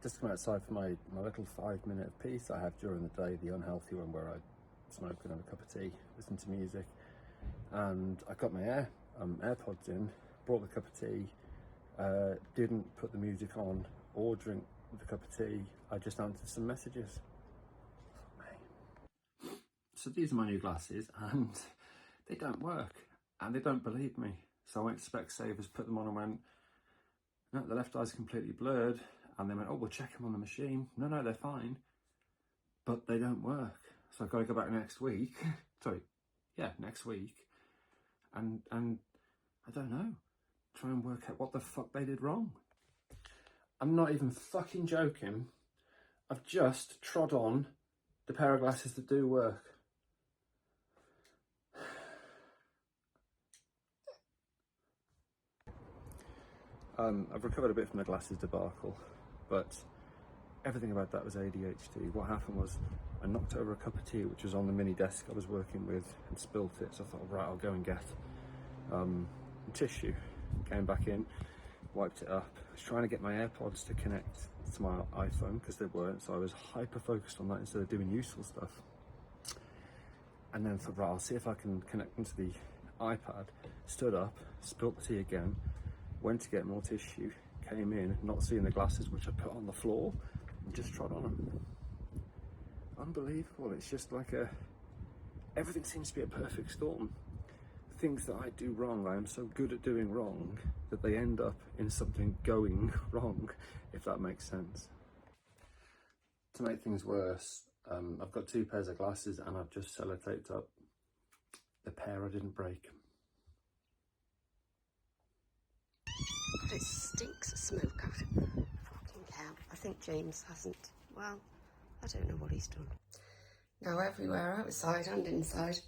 just come outside for my little 5-minute of peace I have during the day, the unhealthy one where I smoke and have a cup of tea, listen to music. And I got my AirPods in, brought the cup of tea, didn't put the music on or drink the cup of tea. I just answered some messages. So these are my new glasses and they don't work and they don't believe me. So I went to Specsavers, put them on and went, no, the left eye's completely blurred. And they went, oh, we'll check them on the machine. No, they're fine. But they don't work. So I've got to go back next week. Next week. And I don't know. Try and work out what the fuck they did wrong. I'm not even fucking joking. I've just trod on the pair of glasses that do work. I've recovered a bit from the glasses debacle, but everything about that was ADHD. What happened was I knocked over a cup of tea which was on the mini desk I was working with and spilt it, so I thought, right, I'll go and get tissue. Came back in, wiped it up. I was trying to get my AirPods to connect to my iPhone because they weren't, so I was hyper focused on that instead of doing useful stuff. And then thought, right, I'll see if I can connect them to the iPad. Stood up, spilt the tea again, went to get more tissue, came in, not seeing the glasses which I put on the floor, and just trod on them. Unbelievable. It's just like everything seems to be a perfect storm. Things that I do wrong, I am so good at doing wrong that they end up in something going wrong, if that makes sense. To make things worse, I've got 2 pairs of glasses and I've just sellotaped up the pair I didn't break. God, it stinks of smoke out. Fucking hell. I think James hasn't, well, I don't know what he's done. Now everywhere outside and inside,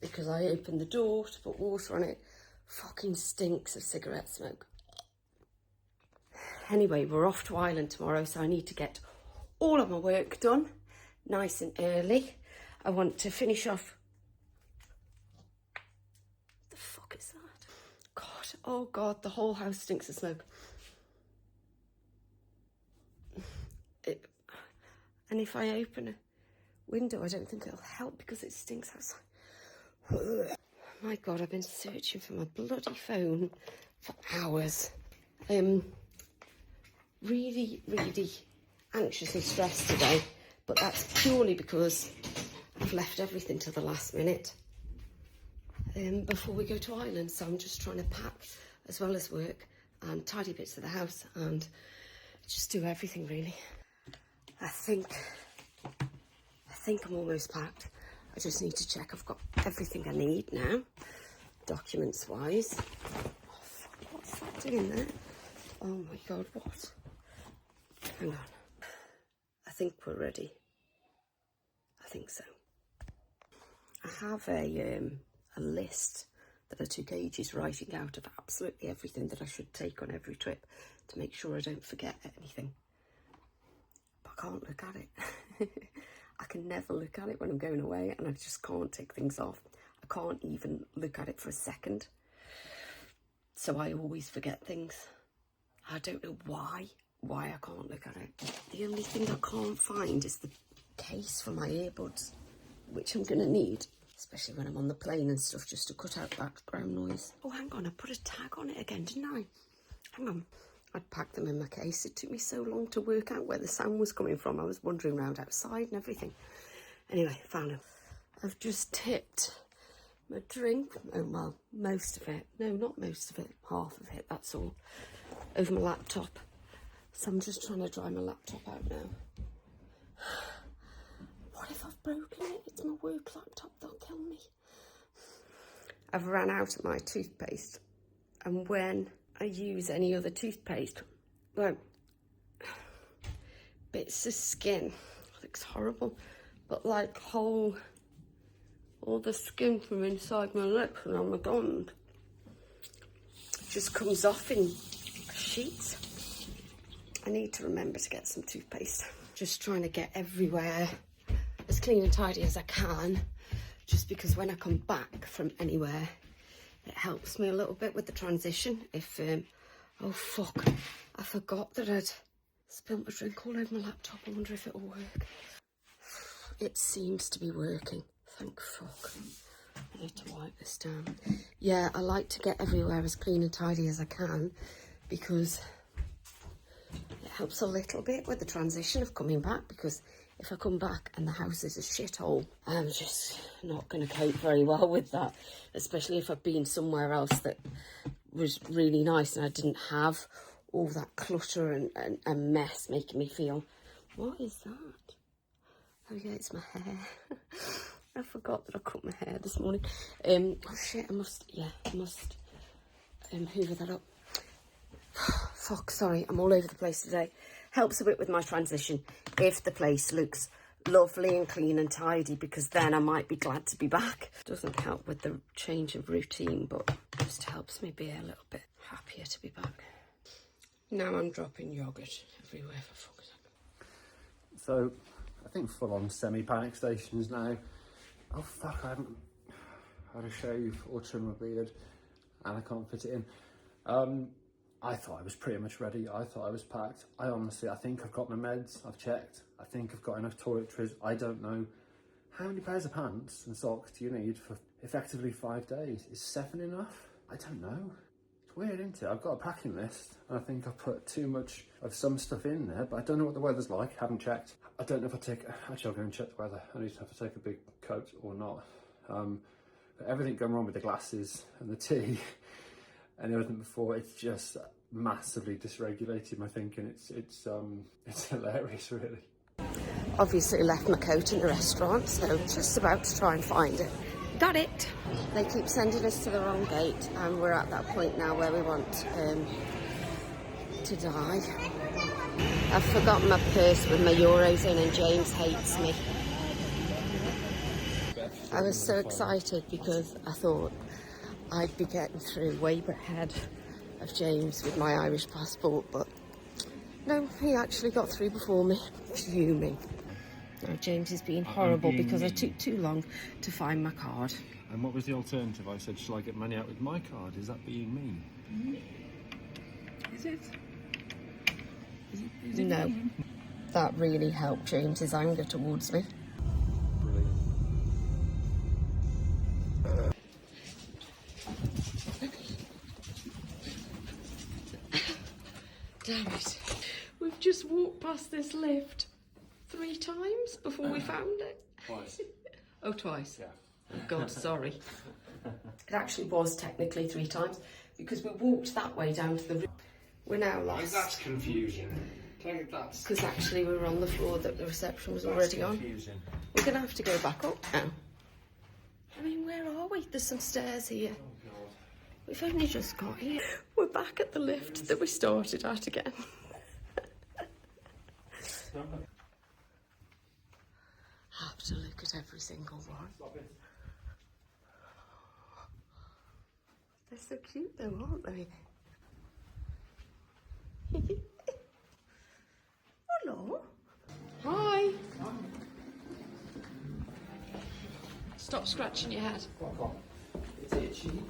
because I opened the door to put water on it, fucking stinks of cigarette smoke. Anyway, we're off to Ireland tomorrow, so I need to get all of my work done nice and early. I want to finish off. What the fuck is that? God, oh God, the whole house stinks of smoke. And if I open a window, I don't think it'll help because it stinks outside. My God, I've been searching for my bloody phone for hours. Really anxious and stressed today, but that's purely because I've left everything to the last minute before we go to Ireland. So I'm just trying to pack as well as work and tidy bits of the house and just do everything really. I think I'm almost packed. I just need to check I've got everything I need now, documents wise. Oh fuck, what's that doing there? Oh my God, what? Hang on. I think we're ready. I think so. I have a list that I took ages writing out of absolutely everything that I should take on every trip to make sure I don't forget anything. But I can't look at it. I can never look at it when I'm going away and I just can't take things off. I can't even look at it for a second. So I always forget things. I don't know why I can't look at it. The only thing I can't find is the case for my earbuds, which I'm going to need, especially when I'm on the plane and stuff, just to cut out background noise. Oh, hang on, I put a tag on it again, didn't I? Hang on. I'd packed them in my case. It took me so long to work out where the sound was coming from. I was wandering around outside and everything. Anyway, found them. I've just tipped my drink, oh well, most of it. No, not most of it, half of it, that's all, over my laptop. So I'm just trying to dry my laptop out now. What if I've broken it? It's my work laptop, they'll kill me. I've ran out of my toothpaste, and when I use any other toothpaste, like bits of skin, it looks horrible, but like all the skin from inside my lips and on my gums just comes off in sheets. I need to remember to get some toothpaste. Just trying to get everywhere as clean and tidy as I can, just because when I come back from anywhere, it helps me a little bit with the transition. If, oh fuck, I forgot that I'd Spilled my drink all over my laptop. I wonder if it'll work. It seems to be working. Thank fuck. I need to wipe this down. Yeah, I like to get everywhere as clean and tidy as I can because it helps a little bit with the transition of coming back, because if I come back and the house is a shithole, I'm just not going to cope very well with that, especially if I've been somewhere else that was really nice and I didn't have all that clutter and mess making me feel, what is that? Oh yeah, it's my hair. I forgot that I cut my hair this morning. Oh shit, I must hoover that up. Fuck, sorry, I'm all over the place today. Helps a bit with my transition if the place looks lovely and clean and tidy, because then I might be glad to be back. Doesn't help with the change of routine, but just helps me be a little bit happier to be back. Now I'm dropping yoghurt everywhere for fuck's sake. So, I think full-on semi-panic stations now. Oh fuck, I haven't had a shave or trim my beard and I can't fit it in. I thought I was pretty much ready. I thought I was packed. I think I've got my meds. I've checked. I think I've got enough toiletries. I don't know. How many pairs of pants and socks do you need for effectively 5 days? Is 7 enough? I don't know. It's weird, isn't it? I've got a packing list and I think I've put too much of some stuff in there, but I don't know what the weather's like. Haven't checked. I don't know if actually I'll go and check the weather. I need to have to take a big coat or not. But everything going wrong with the glasses and the tea and everything before, it's just massively dysregulated my thinking. It's hilarious, really. Obviously left my coat in the restaurant, so just about to try and find it. Got it. They keep sending us to the wrong gate, and we're at that point now where we want to die. I've forgotten my purse with my euros in, and James hates me. I was so excited because I thought I'd be getting through way ahead of James with my Irish passport, but no, he actually got through before me. Fuming. Now James is being horrible because I took too long to find my card. And what was the alternative? I said, shall I get money out with my card? Is that being mean? Is it? Is it No. mean? That really helped James's anger towards me. Brilliant. Damn it. We've just walked past this lift 3 times before we found it. Twice. Oh, twice. Yeah. Oh, God, sorry. It actually was technically 3 times because we walked that way down to the room. We're now lost. That's confusing. That's Because actually we were on the floor that the reception was already on. confusing. We're going to have to go back up now. I mean, where are we? There's some stairs here. Oh, God. We've only just got here. We're back at the lift that we started at again. I have to look at every single one. Stop it. They're so cute though, aren't they? Hello. Hi. Stop scratching your head. Fuck off. It's itchy.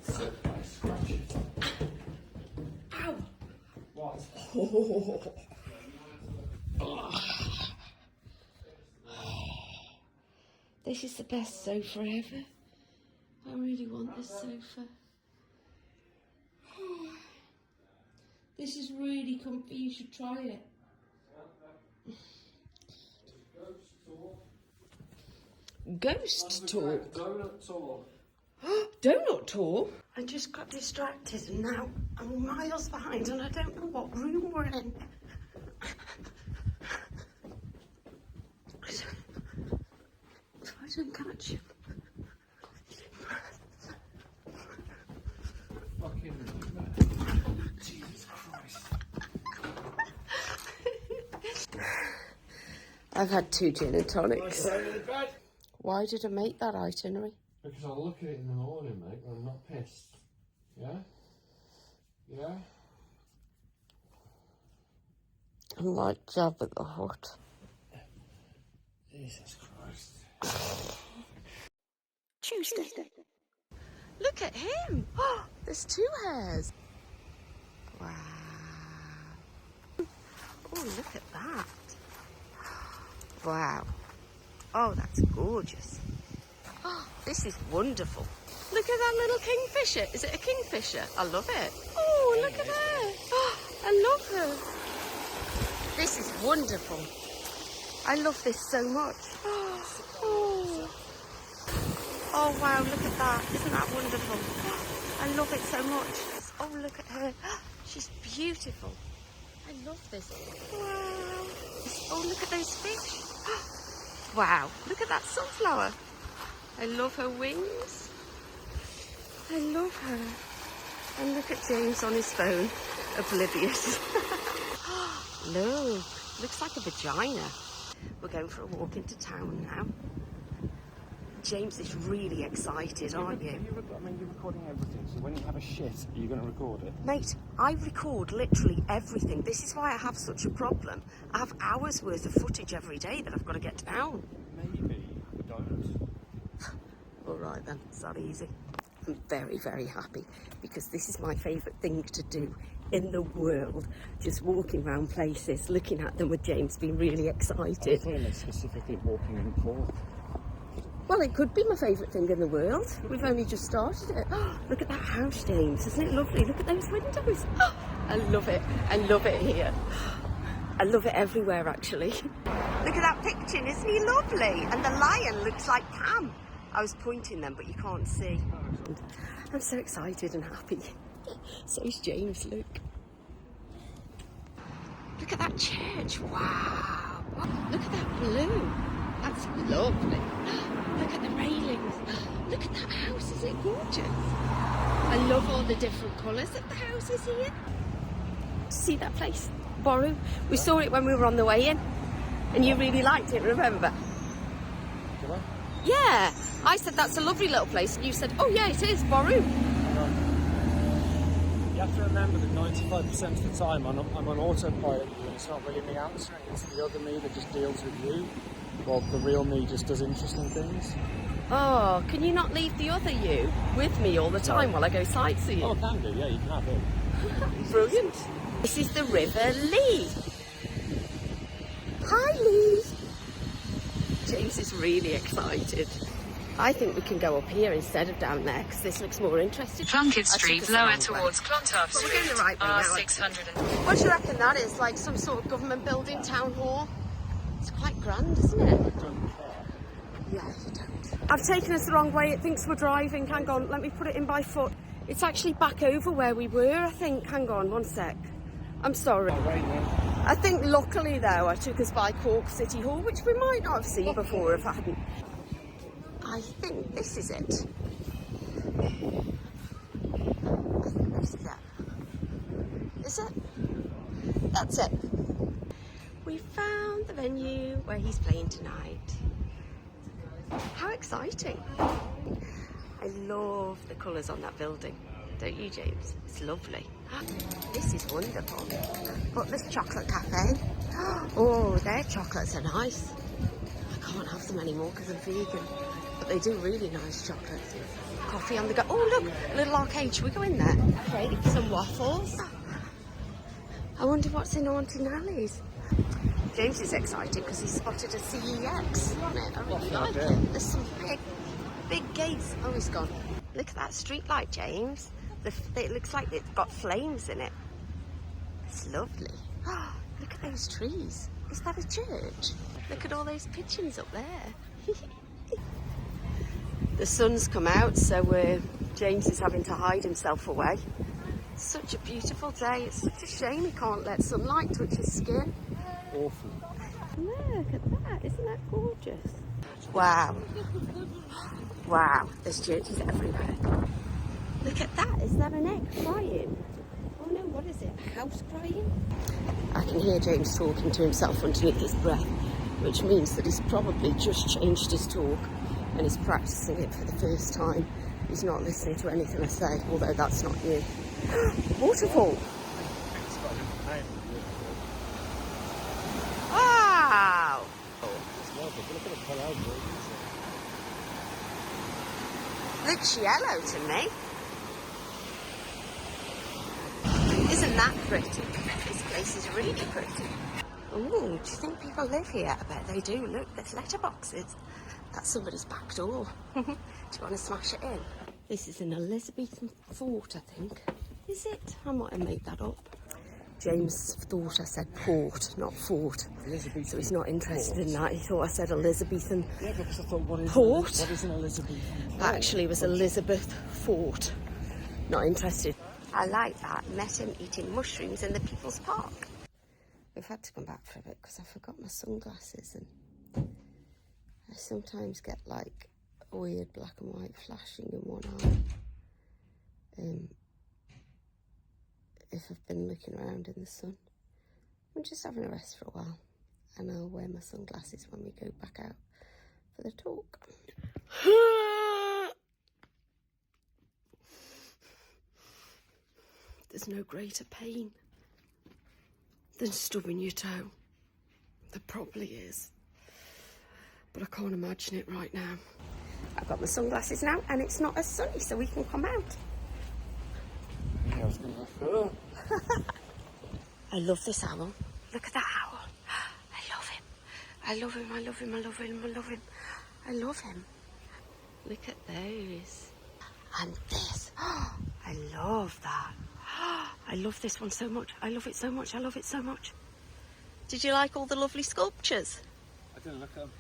So I scratch it. Ow. What? This is the best sofa ever. I really want this sofa. This is really comfy. You should try it. Ghost talk. Donut tour. Donut tour? I just got distracted and now I'm miles behind and I don't know what room we're in. If I don't catch you. Fucking Jesus Christ. I've had 2 gin and tonics. Bed. Why did I make that itinerary? Because I'll look at it in the morning, mate, when I'm not pissed. Yeah? Yeah? I'm like Jabba the Hutt. Jesus Christ. Tuesday. Look at him. Oh, there's 2 hairs. Wow. Oh, Oh, look at that. Wow. Oh, that's gorgeous. Oh, this is wonderful. Look at that little kingfisher. Is it a kingfisher? I love it. Oh, look at her. Oh, I love her. This is wonderful. I love this so much. Oh, oh wow, look at that. Isn't that wonderful? I love it so much. Oh, look at her. She's beautiful. I love this. Wow. Oh, look at those fish. Wow, look at that sunflower. I love her wings. I love her. And look at James on his phone, oblivious. Look, looks like a vagina. We're going for a walk into town now. James is really excited, aren't you? You're recording everything, so when you have a shit, are you going to record it? Mate, I record literally everything. This is why I have such a problem. I have hours worth of footage every day that I've got to get down. Maybe, don't. All right then, it's that easy. I'm very, very happy because this is my favourite thing to do in the world. Just walking around places, looking at them with James, being really excited. I thought specifically walking in Cork. Well, it could be my favourite thing in the world. We've only just started it. Oh, look at that house, James. Isn't it lovely? Look at those windows. Oh, I love it. I love it here. I love it everywhere, actually. Look at that picture. Isn't he lovely? And the lion looks like Pam. I was pointing them, but you can't see. I'm so excited and happy. So is James, look. Look at that church. Wow. Look at that blue. That's lovely. Look at the railings. Look at that house. Isn't it gorgeous? I love all the different colours of the houses here. See that place? Boru. We saw it when we were on the way in. And you really liked it, remember? Did I? Yeah. I said that's a lovely little place. And you said, oh yeah, it is, Boru. You have to remember that 95% of the time I'm on autopilot with you, and it's not really me answering, it's the other me that just deals with you, while the real me just does interesting things. Oh, can you not leave the other you with me all the time while I go sightseeing? Oh, can do, yeah, you can have it. Brilliant. This is the River Lee. Hi, Lee. James is really excited. I think we can go up here instead of down there because this looks more interesting. Plunkett Street, lower towards Clontarf Well, we're Street, going the right way now. R600. What do you reckon that is? Like some sort of government building, town hall? It's quite grand, isn't it? Yeah, you don't. I've taken us the wrong way. It thinks we're driving. Hang on, let me put it in by foot. It's actually back over where we were, I think. Hang on, one sec. I'm sorry. I think luckily, though, I took us by Cork City Hall, which we might not have seen before if I hadn't. I think this is it. I think this is it. Is it? That's it. We found the venue where he's playing tonight. How exciting. I love the colours on that building. Don't you, James? It's lovely. This is wonderful. Butler's Chocolate Cafe. Oh, their chocolates are nice. I can't have them anymore because I'm vegan. But they do really nice chocolates. Coffee on the go. Oh, look, a little arcade. Should we go in there? Okay, some waffles. I wonder what's in Auntie Nallie's. James is excited because he spotted a CEX on it. I really like it. There's some big gates. Oh, he's gone. Look at that street light, James. It looks like it's got flames in it. It's lovely. Oh, look at those trees. Is that a church? Look at all those pigeons up there. The sun's come out, so James is having to hide himself away. It's such a beautiful day. It's such a shame he can't let sunlight touch his skin. Awful. Look at that. Isn't that gorgeous? Wow. Wow. There's churches everywhere. Look at that. Is that an egg crying? Oh no, what is it? A house crying? I can hear James talking to himself underneath his breath, which means that he's probably just changed his talk and he's practicing it for the first time. He's not listening to anything I say, although that's not new. Waterfall. Wow. Looks yellow to me. Isn't that pretty? This place is really pretty. Oh, do you think people live here? I bet they do. Look, there's letterboxes. That's somebody's back door. Do you want to smash it in? This is an Elizabethan fort, I think. Is it? I might have made that up. James thought I said port, not fort. So he's not interested in that. He thought I said Elizabethan because I thought, what is port. an Elizabethan port? Actually, it was Elizabeth Fort. Not interested. I like that. Met him eating mushrooms in the People's Park. We've had to come back for a bit because I forgot my sunglasses, and I sometimes get like weird black and white flashing in one eye. If I've been looking around in the sun. I'm just having a rest for a while, and I'll wear my sunglasses when we go back out for the talk. There's no greater pain than stubbing your toe. There probably is, but I can't imagine it right now. I've got my sunglasses now, and it's not as sunny, so we can come out. I love this owl. Look at that owl. I love him. I love him, I love him, I love him, I love him. I love him. Look at those. And this. I love that. I love this one so much. I love it so much. I love it so much. Did you like all the lovely sculptures? I didn't look at them.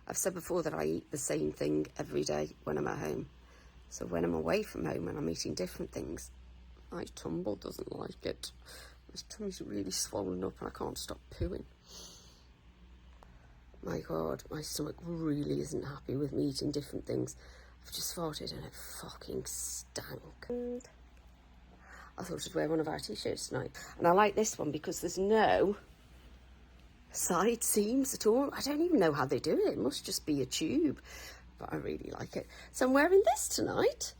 I've said before that I eat the same thing every day when I'm at home. So when I'm away from home and I'm eating different things, my tumble doesn't like it. My tummy's really swollen up and I can't stop pooing. My God, my stomach really isn't happy with me eating different things. I've just farted and it fucking stank. And I thought I'd wear one of our t-shirts tonight. And I like this one because there's no side seams at all. I don't even know how they do it. It must just be a tube. But I really like it. So I'm wearing this tonight.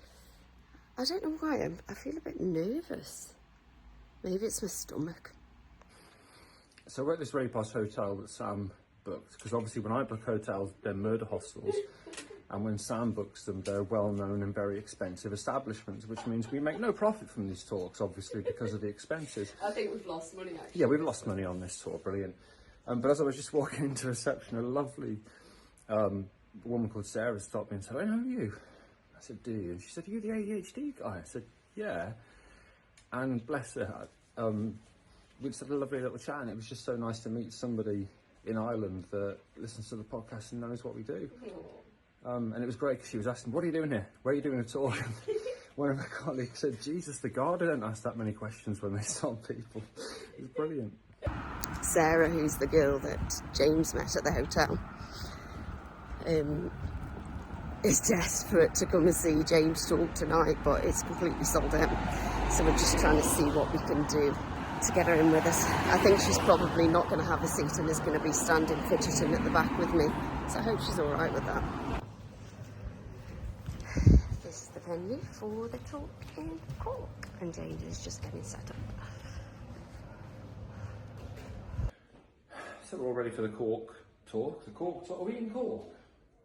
I don't know why. I feel a bit nervous. Maybe it's my stomach. So we're at this really posh hotel that Sam booked, because obviously when I book hotels, they're murder hostels. And when Sam books them, they're well-known and very expensive establishments, which means we make no profit from these talks, obviously, because of the expenses. I think we've lost money, actually. Yeah, we've lost money on this tour. Brilliant. But as I was just walking into reception, a lovely woman called Sarah stopped me and said, "I know you." I said, "Do you?" And she said, "Are you the ADHD guy?" I said, "Yeah." And bless her, we just had a lovely little chat, and it was just so nice to meet somebody in Ireland that listens to the podcast and knows what we do. And it was great because she was asking, "What are you doing here? Where are you doing a tour?" And one of my colleagues said, "Jesus, the Garda don't ask that many questions when they saw people." It was brilliant. Sarah, who's the girl that James met at the hotel, is desperate to come and see James talk tonight, but it's completely sold out. So we're just trying to see what we can do to get her in with us. I think she's probably not going to have a seat and is going to be standing fidgeting at the back with me. So I hope she's all right with that. This is the venue for the talk in Cork, and James is just getting set up. So we're all ready for the Cork talk. The Cork talk. Are we in Cork?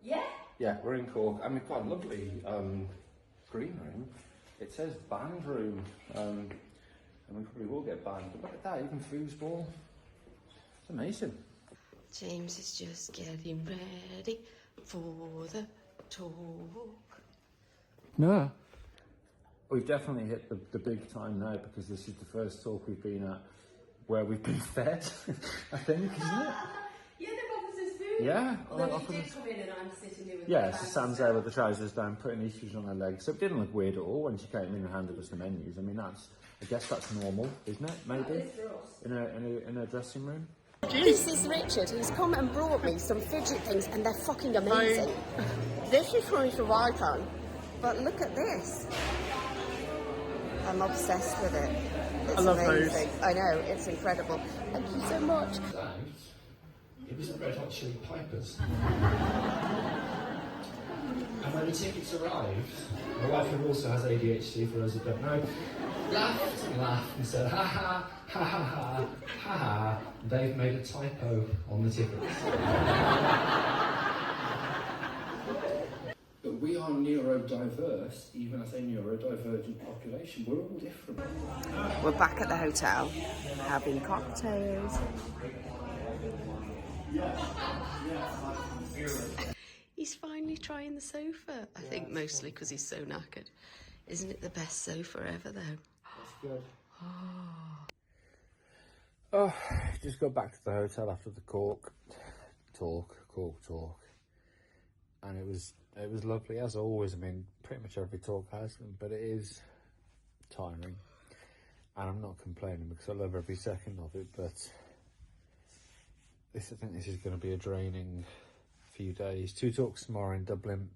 Yeah. Yeah, we're in Cork. I mean, quite a lovely green room. It says band room, and we probably will get banned. But look at that, even foosball. It's amazing. James is just getting ready for the talk. No. We've definitely hit the big time now, because this is the first talk we've been at where we've been fed, I think, isn't it? Yeah, they've offered us food. Yeah. Well, you did come in and I'm sitting here with yeah, so Sam's there with the trousers down, putting issues on her legs. So it didn't look weird at all when she came in and handed us the menus. I mean, I guess that's normal, isn't it? Maybe in a dressing room. This is Richard. He's come and brought me some fidget things, and they're fucking amazing. This is from the icon, but look at this. I'm obsessed with it. It's I love amazing. those. I know, it's incredible. Thank you so much. It was the Red Hot Chili Pipers. And when the tickets arrived, my wife, who also has ADHD, for those who don't know, laughed and laughed and said, "Ha ha, ha ha ha, ha ha, they've made a typo on the tickets." But we are our neurodiverse, even I say neurodivergent population, we're all different. We're back at the hotel having cocktails. He's finally trying the sofa. I think mostly because he's so knackered. Isn't it the best sofa ever, though? That's good. Oh, just got back to the hotel after the cork talk, and it was lovely as always. I mean, pretty much every talk has them, but it is tiring, and I'm not complaining because I love every second of it. But I think this is going to be a draining few days. 2 talks tomorrow in Dublin,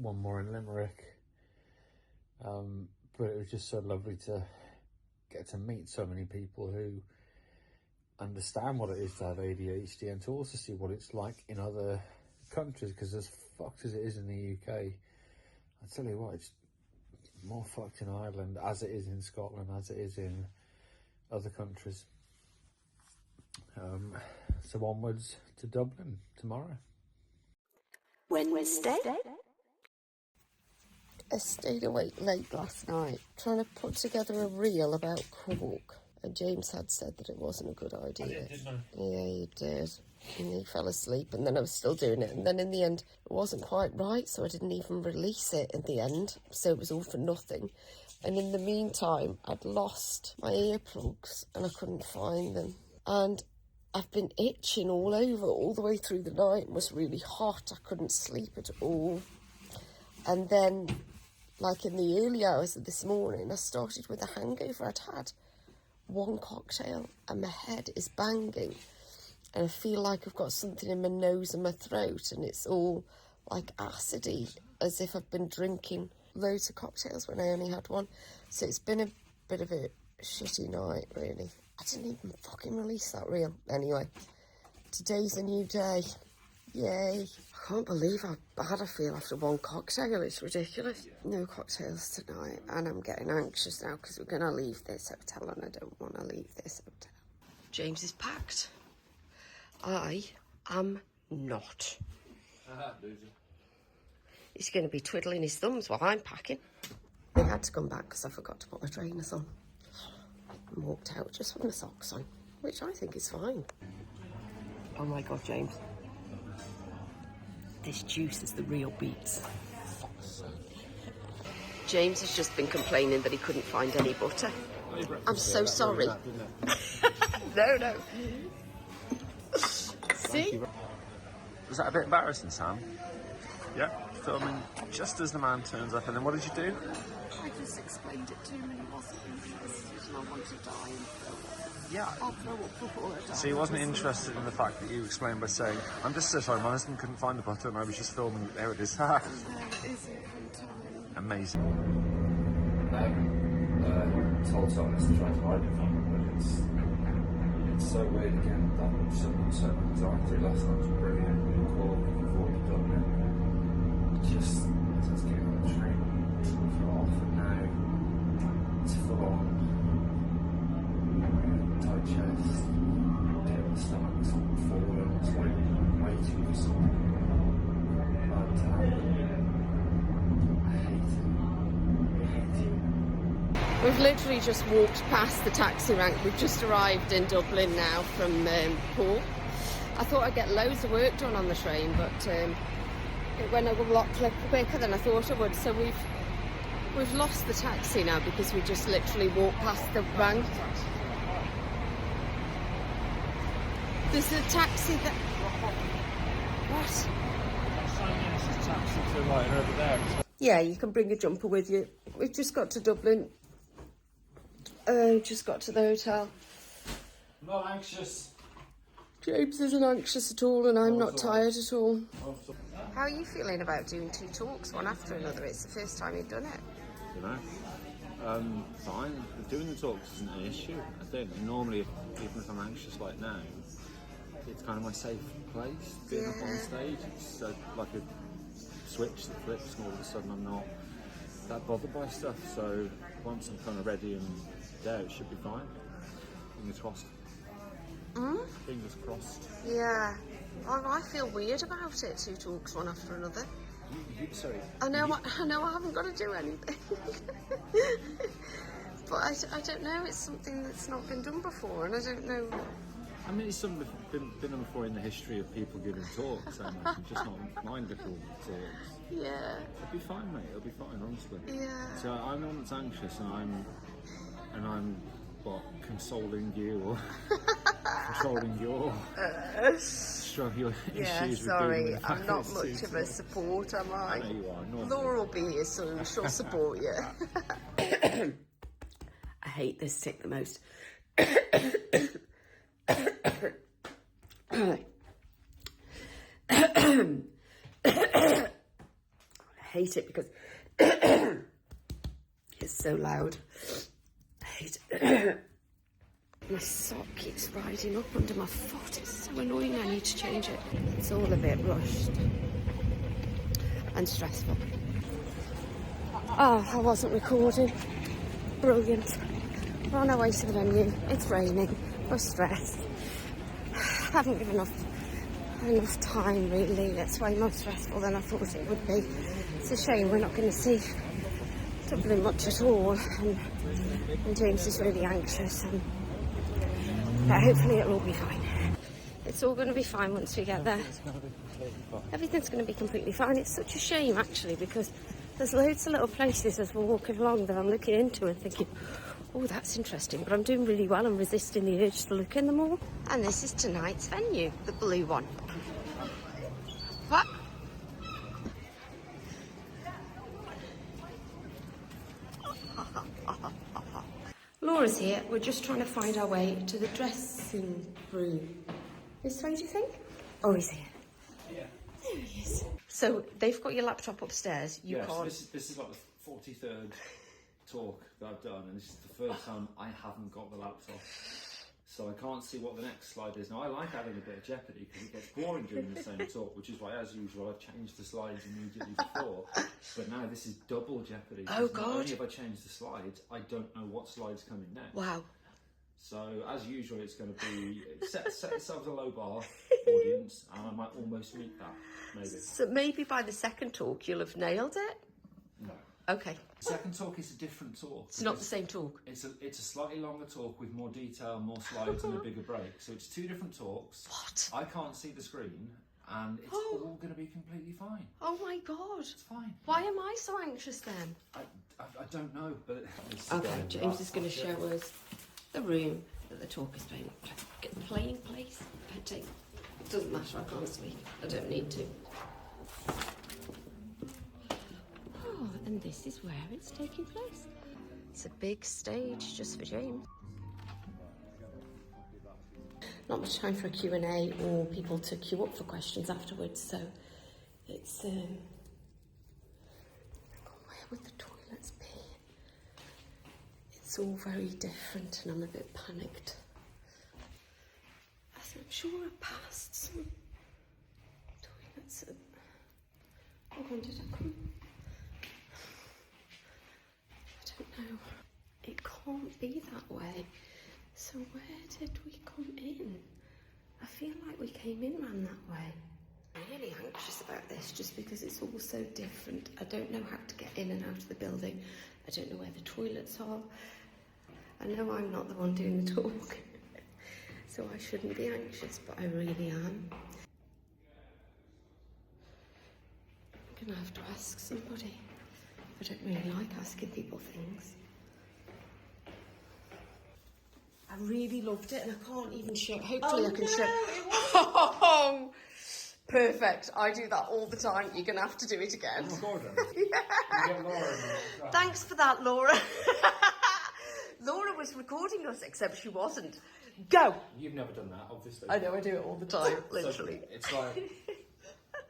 1 more in Limerick. But it was just so lovely to get to meet so many people who understand what it is to have ADHD, and to also see what it's like in other countries, because as fucked as it is in the UK, I tell you what, it's more fucked in Ireland, as it is in Scotland, as it is in other countries. So onwards to Dublin tomorrow. Wednesday. I stayed awake late last night trying to put together a reel about Cork, and James had said that it wasn't a good idea. I did, didn't I? Yeah, you did. And he fell asleep, and then I was still doing it, and then in the end it wasn't quite right, so I didn't even release it in the end, so it was all for nothing. And in the meantime I'd lost my earplugs and I couldn't find them, and I've been itching all over all the way through the night. It was really hot, I couldn't sleep at all. And then, like in the early hours of this morning, I started with a hangover. I'd had 1 cocktail and my head is banging, and I feel like I've got something in my nose and my throat, and it's all like acidy, as if I've been drinking loads of cocktails when I only had 1. So it's been a bit of a shitty night, really. I didn't even fucking release that reel. Anyway, today's a new day. Yay. I can't believe how bad I feel after 1 cocktail. It's ridiculous. No cocktails tonight, and I'm getting anxious now because we're going to leave this hotel, and I don't want to leave this hotel. James is packed. I am not. He's going to be twiddling his thumbs while I'm packing. I had to come back because I forgot to put my trainers on, and walked out just with my socks on, which I think is fine. Oh my God, James. This juice is the real beats. James has just been complaining that he couldn't find any butter. I'm so sorry. No. See? Was that a bit embarrassing, Sam? Yeah. Filming just as the man turns up, and then what did you do? I just explained it to him and he wasn't interested, and I wanted to die and film. Yeah. I'll throw up before I die. So he wasn't interested in the fact that you explained by saying, I'm just so sorry, my husband couldn't find the butter and I was just filming. There it is. There it is every time. Amazing. Told someone to try to hide it from me, but it's so weird again. That so anxiety last night was brilliant. We called before we Dublin. Just as getting on the train for off, and now it's full on. Tight chest, pit of the stomach, something falling. It's like waiting for something. But I hate it. We've literally just walked past the taxi rank. We've just arrived in Dublin now from Cork. I thought I'd get loads of work done on the train, but it went a lot quicker than I thought it would. So we've lost the taxi now because we just literally walked past the rank. There's a taxi that... What? Yeah, you can bring a jumper with you. We've just got to Dublin. Just got to the hotel. I'm not anxious. James isn't anxious at all, and I'm not tired at all. How are you feeling about doing 2 talks, one after another? It's the first time you've done it. You know, fine. Doing the talks isn't an issue. I think normally, even if I'm anxious like now, it's kind of my safe place. Being up on stage, it's like a switch that flips, and all of a sudden I'm not that bothered by stuff. So once I'm kind of ready and there, it should be fine. Fingers crossed. Fingers crossed. Yeah. I feel weird about it, 2 talks, one after another. Sorry. I know I haven't got to do anything. But I don't know, it's something that's not been done before, and I don't know. I mean, it's something that's been done before in the history of people giving talks, I imagine, just not mind little talks. Yeah. It'll be fine, mate. It'll be fine, honestly. Yeah. So I'm the one that's anxious, and I'm what, consoling you or controlling your Yeah, issues. sorry, with dealing I'm with not this much of a support, am I? I know you are. Normally. Laura will be here soon, she'll support you. I hate this tick the most. I hate it because it's so loud. I hate it. My sock keeps riding up under my foot. It's so annoying. I need to change it. It's all a bit rushed and stressful. Oh, I wasn't recording. Brilliant. We're on our way to the venue. It's raining. We're stressed. I haven't given enough time, really. That's way more stressful than I thought it would be. It's a shame we're not going to see Dublin much at all. And James is really anxious. But hopefully it'll all be fine. It's all going to be fine once we get there. Everything's going to be completely fine. It's such a shame, actually, because there's loads of little places as we're walking along that I'm looking into and thinking, oh, that's interesting, but I'm doing really well. I'm resisting the urge to look in them all. And this is tonight's venue, the blue one. What? Laura's here. We're just trying to find our way to the dressing room. This way, do you think? Oh, he's here. Yeah. There he is. So they've got your laptop upstairs. You Yes, can't. this is like the 43rd talk that I've done, and this is the first time I haven't got the laptop. So I can't see what the next slide is. Now, I like adding a bit of jeopardy because it gets boring during the same talk, which is why, as usual, I've changed the slides immediately before. But now this is double jeopardy. Oh, Not God. only have I changed the slides, I don't know what slide's coming next. Wow. So, as usual, it's going to be set yourselves a low bar, audience, and I might almost meet that, maybe. So maybe by the second talk you'll have nailed it? No. Okay. The second talk is a different talk. It's not the same talk. It's a slightly longer talk with more detail, more slides, and a bigger break. So it's two different talks. What? I can't see the screen, and it's all going to be completely fine. Oh my God. It's fine. Why am I so anxious then? I don't know, but it's Okay, James is going to show us the room that the talk is playing place. It doesn't matter, I can't speak. I don't need to. Oh, and this is where it's taking place. It's a big stage just for James. Not much time for a Q&A or people to queue up for questions afterwards, so it's where would the toilets be? It's all very different and I'm a bit panicked. I'm sure I passed some toilets. When did I come? I don't know. It can't be that way. So where did we come in? I feel like we came in round that way. I'm really anxious about this just because it's all so different. I don't know how to get in and out of the building. I don't know where the toilets are. I know I'm not the one doing the talk, so I shouldn't be anxious, but I really am. I'm gonna have to ask somebody. I don't really like asking people things. I really loved it and I can't even show. Hopefully I can show. Oh, perfect. I do that all the time. You're going to have to do it again. Thanks for that, Laura. Laura was recording us, except she wasn't. Go. You've never done that, obviously. I know, I do it all the time, literally. So it's like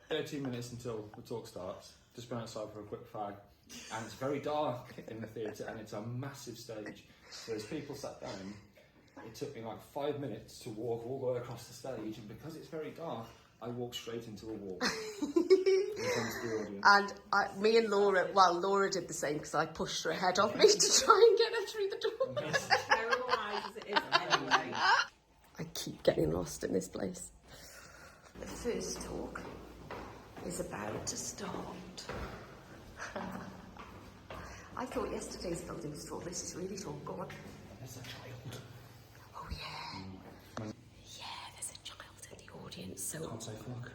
13 minutes until the talk starts. Just been outside for a quick fag. And it's very dark in the theatre and it's a massive stage. So there's people sat down. It took me like 5 minutes to walk all the way across the stage, and because it's very dark, I walked straight into a wall. And me and Laura, well, Laura did the same because I pushed her ahead of me to try and get her through the door. Terrible eyes as it is anyway. I keep getting lost in this place. The first talk is about to start. I thought yesterday's building was tall. This is really tall. Go on. There's a child. Oh yeah. Yeah, there's a child in the audience, so Can't say fuck.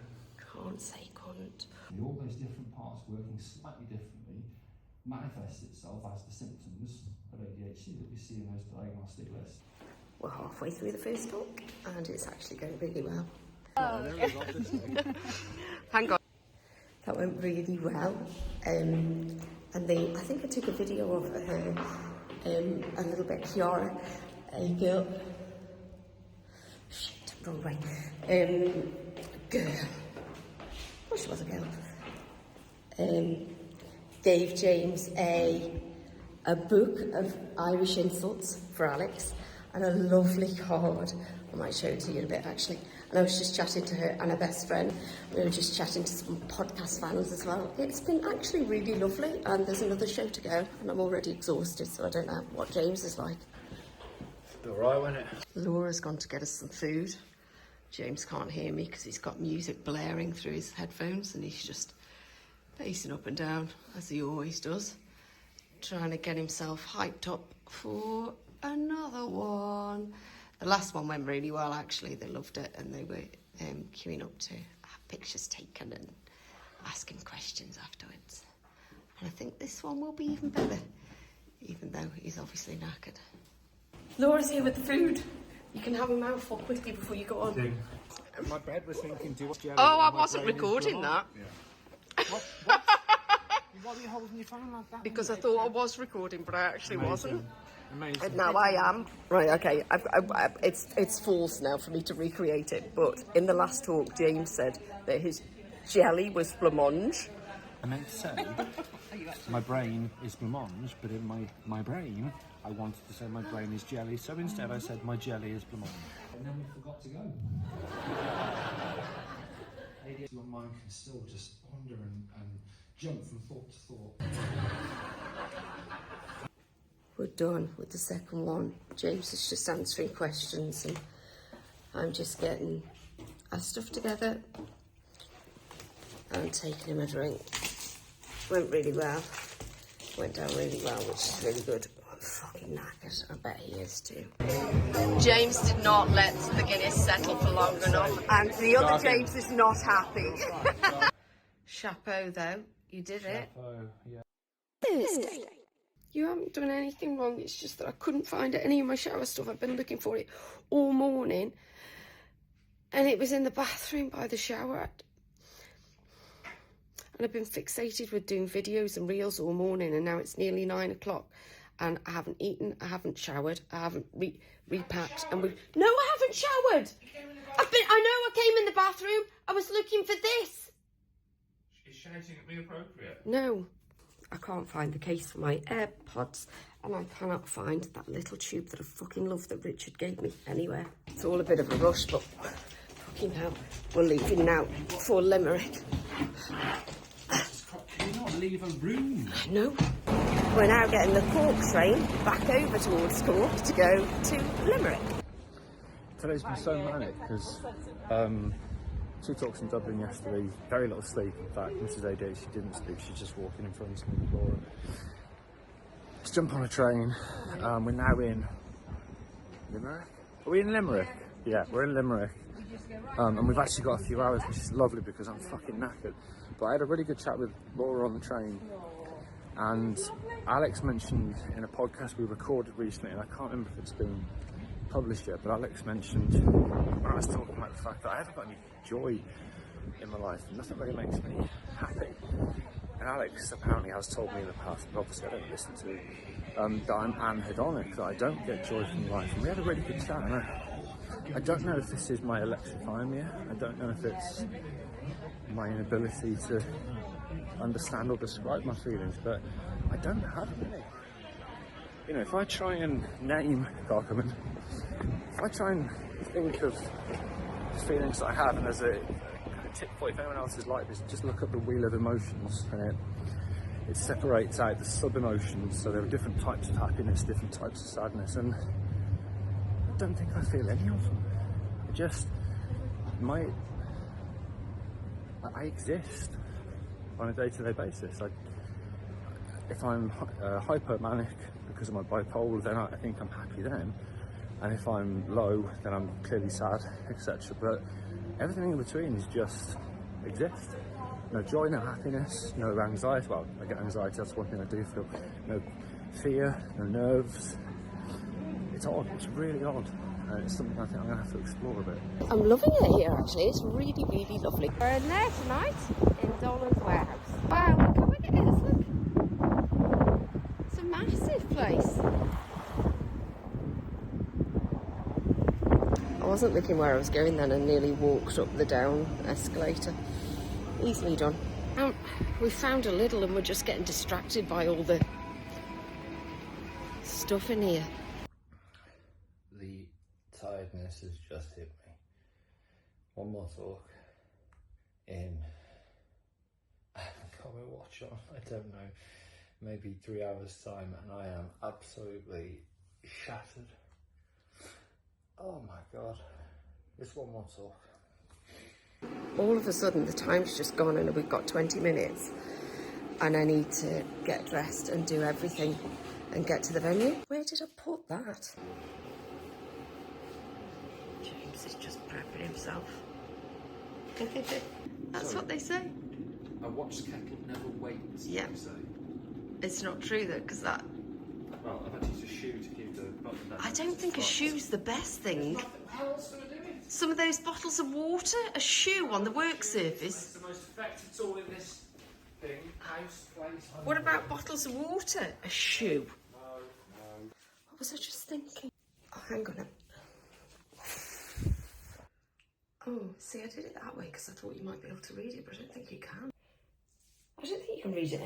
can't say cunt. All those different parts working slightly differently manifests itself as the symptoms of ADHD that we see in those diagnostic lists. We're halfway through the first talk, and it's actually going really well. Hang on. That went really well. And I think I took a video of her, a little bit Kiara, a girl. Shit, wrong way. Girl. Oh, she was a girl. Gave James a book of Irish insults for Alex and a lovely card. I might show it to you in a bit actually. And I was just chatting to her and her best friend. We were just chatting to some podcast fans as well. It's been actually really lovely, and there's another show to go, and I'm already exhausted, so I don't know what James is like. All right, wasn't it? Laura's gone to get us some food. James can't hear me because he's got music blaring through his headphones, and he's just pacing up and down, as he always does, trying to get himself hyped up for another one. The last one went really well, actually. They loved it, and they were queuing up to have pictures taken and asking questions afterwards. And I think this one will be even better, even though he's obviously knackered. Laura's here with the food. You can have a mouthful quickly before you go on. My bread was thinking, do you want jelly? Oh, I wasn't recording that. What? Why were you holding your phone like that? Because I thought I was recording, but I actually wasn't. Amazing. And now I am. Right, okay. It's false now for me to recreate it. But in the last talk, James said that his jelly was blancmange. I meant to say, my brain is blancmange, but in my brain, I wanted to say my brain is jelly, so instead I said my jelly is blancmange. And then we forgot to go. Your mind can still just wander and jump from thought to thought. We're done with the second one. James is just answering questions, and I'm just getting our stuff together and taking him a drink. Went really well. Went down really well, which is really good. I'm fucking knackered. I bet he is too. James did not let the Guinness settle for long enough, and the other James is not happy. Chapeau, though. You did it. Yeah. Thursday. You haven't done anything wrong. It's just that I couldn't find any of my shower stuff. I've been looking for it all morning, and it was in the bathroom by the shower. And I've been fixated with doing videos and reels all morning, and now it's nearly 9 o'clock, and I haven't eaten, I haven't showered, I haven't repacked, and no, I haven't showered. I know I came in the bathroom. I was looking for this. Is shouting at me appropriate? No. I can't find the case for my AirPods, and I cannot find that little tube that I fucking love that Richard gave me anywhere. It's all a bit of a rush, but fucking hell, we're leaving now for Limerick. Can you not leave a room? No. We're now getting the Cork train back over towards Cork to go to Limerick. Today's been so manic because 2 talks in Dublin yesterday, very little sleep. In fact, Mrs. ADHD didn't sleep, she's just walking in front of me, Laura. Let's jump on a train. We're now in Limerick. Are we in Limerick? Yeah, we're in Limerick. And we've actually got a few hours, which is lovely because I'm fucking knackered. But I had a really good chat with Laura on the train. And Alex mentioned in a podcast we recorded recently, and I can't remember if it's been published yet, but Alex mentioned when I was talking about the fact that I haven't got any joy in my life, and nothing really makes me happy. And Alex apparently has told me in the past, but obviously I don't listen to it, that I'm anhedonic, that I don't get joy from life. And we had a really good chat, and I don't know if this is my alexithymia, I don't know if it's my inability to understand or describe my feelings, but I don't have any. You know, if I try and name Gargamon, if I try and think of the feelings that I have, and there's a tip for if anyone else is like this, just look up the wheel of emotions, and it separates out the sub-emotions, so there are different types of happiness, different types of sadness, and I don't think I feel any of them. I exist. on a day-to-day basis. If I'm hypomanic because of my bipolar, then I think I'm happy then. And if I'm low, then I'm clearly sad, etc. But everything in between is just exist. No joy, no happiness, no anxiety. Well, I get anxiety, that's one thing I do feel. No fear, no nerves. It's odd, it's really odd. It's something I think I'm going to have to explore a bit. I'm loving it here actually, it's really, really lovely. We're in there tonight, in Dolan's warehouse. Wow, look how big it is, look. It's a massive place. I wasn't looking where I was going then and nearly walked up the down escalator. Easily done. We found a little and we're just getting distracted by all the stuff in here. The tiredness has just hit me. One more talk in, I've got my watch on, I don't know, maybe 3 hours time, and I am absolutely shattered. Oh my god, just one more talk. All of a sudden the time's just gone and we've got 20 minutes and I need to get dressed and do everything and get to the venue. Where did I put that? James is just prepping himself. That's what they say. A watch kettle never waits, Yeah. they say. It's not true though, because that... Well, I've had to use a shoe to keep the button down. I don't think a shoe's the best thing. How else would I do it? Some of those bottles of water, a shoe on the work surface. It's the most effective tool in this thing, house, place. What about bottles of water? A shoe. No. What was I just thinking? Oh, hang on a... Oh, see, I did it that way because I thought you might be able to read it, but I don't think you can. I don't think you can read it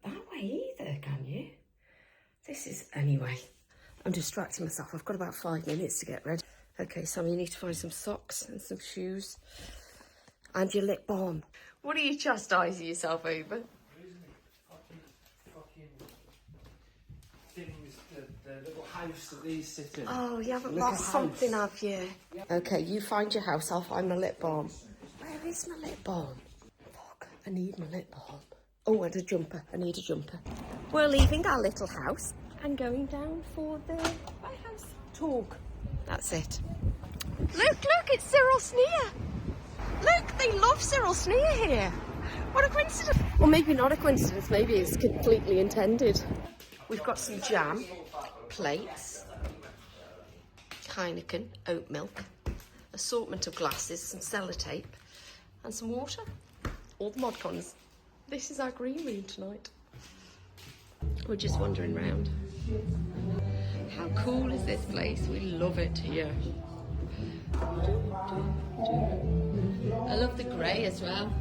that way either, can you? This is... Anyway, I'm distracting myself. I've got about 5 minutes to get ready. Okay, Sam, you need to find some socks and some shoes and your lip balm. What are you chastising yourself over? Fucking things, the little house that these sit in. Oh, you haven't Little lost house. something, have you? Okay, you find your house, I'll find my lip balm. Where is my lip balm? Fuck, I need my lip balm. Oh, and a jumper. I need a jumper. We're leaving our little house and going down for the White House talk. That's it. Look, it's Cyril Sneer. Look, they love Cyril Sneer here. What a coincidence. Well, maybe not a coincidence, maybe it's completely intended. We've got some jam, plates, Heineken, oat milk, assortment of glasses, some sellotape, and some water. All the mod cons. This is our green room tonight. We're just wandering around. How cool is this place? We love it here. I love the grey as well.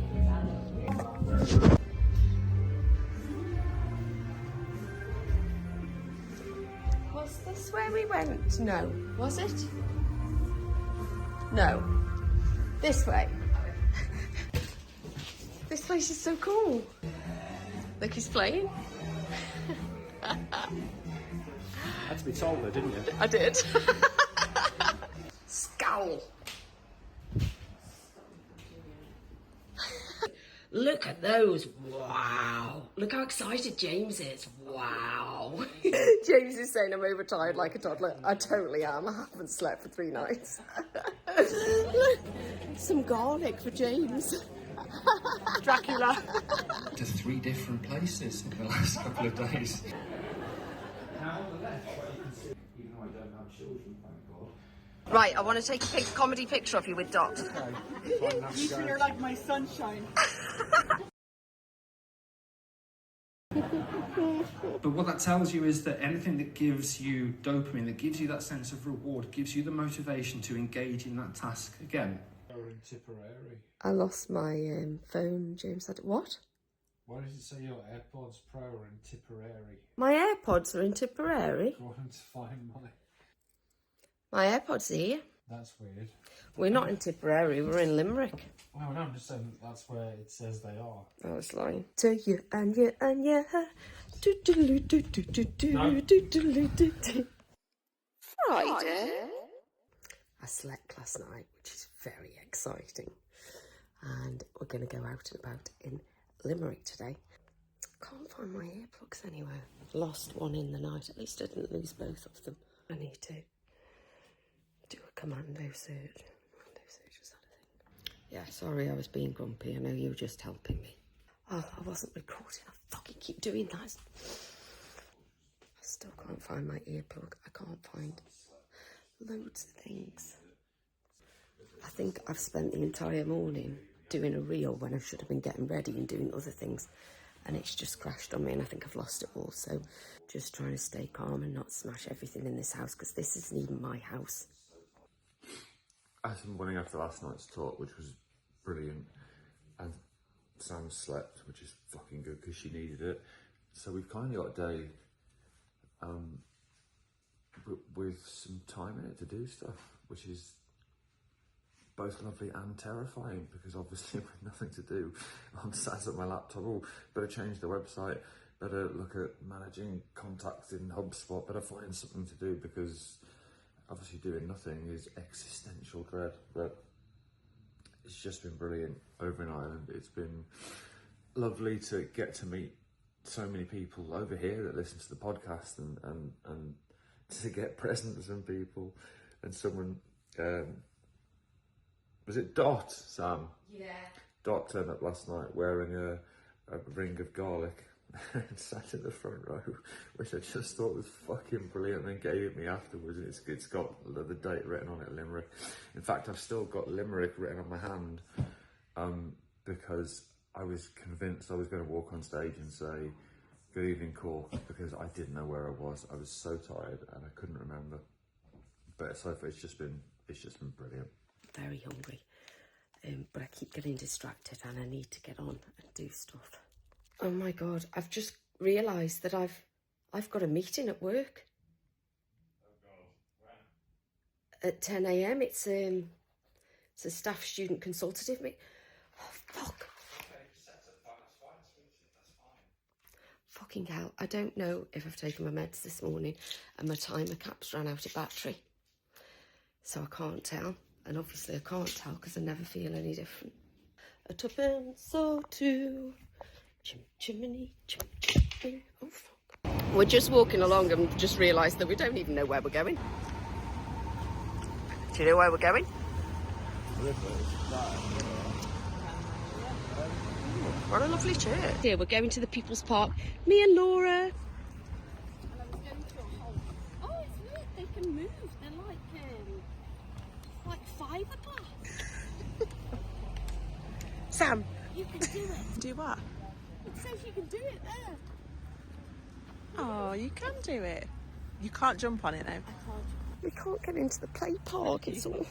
Was this where we went? No. Was it? No. This way. This place is so cool. Look, he's playing. Had to be told though, didn't you? I did. Scowl. Look at those. Wow. Look how excited James is. Wow. James is saying I'm overtired like a toddler. I totally am. I haven't slept for 3 nights. Look, some garlic for James. Dracula. To 3 different places in the last couple of days. Now on the left, what you can see, even though I don't have children, thank God. Right, I want to take a comedy picture of you with Dot. You two are like my sunshine. But what that tells you is that anything that gives you dopamine, that gives you that sense of reward, gives you the motivation to engage in that task again. You're in Tipperary. I lost my phone, James said. What? Why does it say your AirPods Pro are in Tipperary? My AirPods are in Tipperary. I want to find mine. My AirPods are here. That's weird. We're not in Tipperary, we're in Limerick. Well, no, I'm just saying that's where it says they are. I was lying. To you and you and you. Do do do do do do do No. do do do do. Friday. I slept last night, which is very exciting. And we're going to go out and about in Limerick today. Can't find my earplugs anywhere. Lost one in the night. At least I didn't lose both of them. I need to do a commando search. Commando search, is that a thing? Yeah, sorry I was being grumpy. I know you were just helping me. Oh, I wasn't recording. I fucking keep doing that. I still can't find my earplug. I can't find loads of things. I think I've spent the entire morning doing a reel when I should have been getting ready and doing other things, and it's just crashed on me and I think I've lost it all. So just trying to stay calm and not smash everything in this house, because this isn't even my house. I had some morning after last night's talk, which was brilliant, and Sam slept, which is fucking good because she needed it. So we've kind of got a day with some time in it to do stuff, which is both lovely and terrifying, because obviously with nothing to do, I'm sat at my laptop. Oh, better change the website, better look at managing contacts in HubSpot, better find something to do, because obviously doing nothing is existential dread. But it's just been brilliant over in Ireland. It's been lovely to get to meet so many people over here that listen to the podcast, and to get presents from people. And someone, was it Dot, Sam? Yeah. Dot turned up last night wearing a ring of garlic and sat in the front row, which I just thought was fucking brilliant, and then gave it me afterwards. And it's got the date written on it, Limerick. In fact, I've still got Limerick written on my hand, because I was convinced I was going to walk on stage and say, "Good evening, Cork," because I didn't know where I was. I was so tired and I couldn't remember. But so far, it's just been brilliant. Very hungry, but I keep getting distracted and I need to get on and do stuff. Oh my God, I've just realised that I've got a meeting at work. At 10 a.m. It's a staff student consultative meeting. Oh fuck. Fucking hell, I don't know if I've taken my meds this morning and my timer cap's ran out of battery. So I can't tell. And obviously I can't tell because I never feel any different. A tuppence or two. Chim chimney, chim chimney. Oh fuck. We're just walking along and just realised that we don't even know where we're going. Do you know where we're going? What a lovely church. Here we're going to the People's Park. Me and Laura. Oh, it's weird. They can move. They're like fiberglass. Sam. You can do it. Do what? It says you can do it there. Oh, you can do it. You can't jump on it though. I can't. We can't get into the play park. It's all...